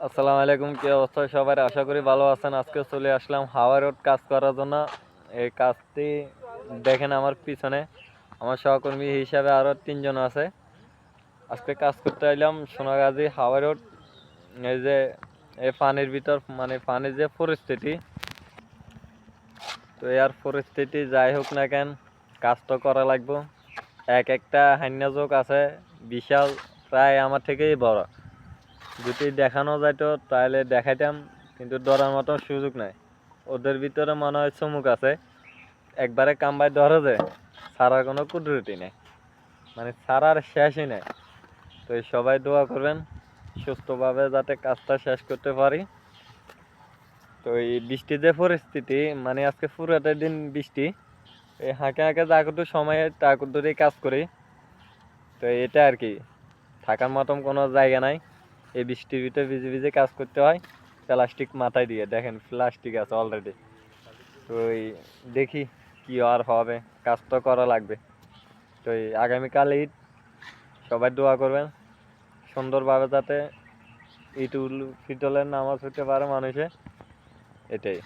আসসালামু আলাইকুম, কি অবস্থা সবার? আশা করি ভালো আছেন। আজকে চলে আসলাম হাওয়া রোড কাজ করার জন্য। এই কাজটি দেখেন আমার পিছনে আমার সহকর্মী হিসাবে আরো 3 জন আছে। আজকে কাজ করতে এলাম সোনাগাজী হাওয়া রোড। এই যে এই পানির ভিতর মানে পানির যে পরিস্থিতি, তো এর পরিস্থিতি যাই হোক না কেন, কাজ তো করা লাগবে। এক একটা হান্যা যোগ আছে বিশাল, প্রায় আমার থেকেই বড়। যদি দেখানো যাইতো তাহলে দেখাইতাম, কিন্তু ধরার মতো সুযোগ নাই। ওদের ভিতরে মনে হয় চমুক আছে, একবারে কামবাই ধরে যে ছাড়ার কোনো কুদরতি নেই, মানে ছাড়ার শেষই নেই। তো এই সবাই দোয়া করবেন সুস্থভাবে যাতে কাজটা শেষ করতে পারি। তো এই বৃষ্টির যে পরিস্থিতি, মানে আজকে পুরোটা দিন বৃষ্টি, এই হাঁকে হাঁকে যা করতে সময় তা করতেই কাজ করি। তো এটা আর কি, থাকার মতন কোনো জায়গা নাই। এই বৃষ্টির ভিতরে ভিজে ভিজে কাজ করতে হয়, প্লাস্টিক মাথায় দিয়ে। দেখেন প্লাস্টিক আছে অলরেডি। তো এই দেখি কি আর হবে, কাজ তো করা লাগবে। তো এই আগামীকাল ঈদ, সবাই দোয়া করবেন সুন্দরভাবে যাতে ঈদ উল ফিতরের নামাজ হতে পারে মানুষে, এটাই।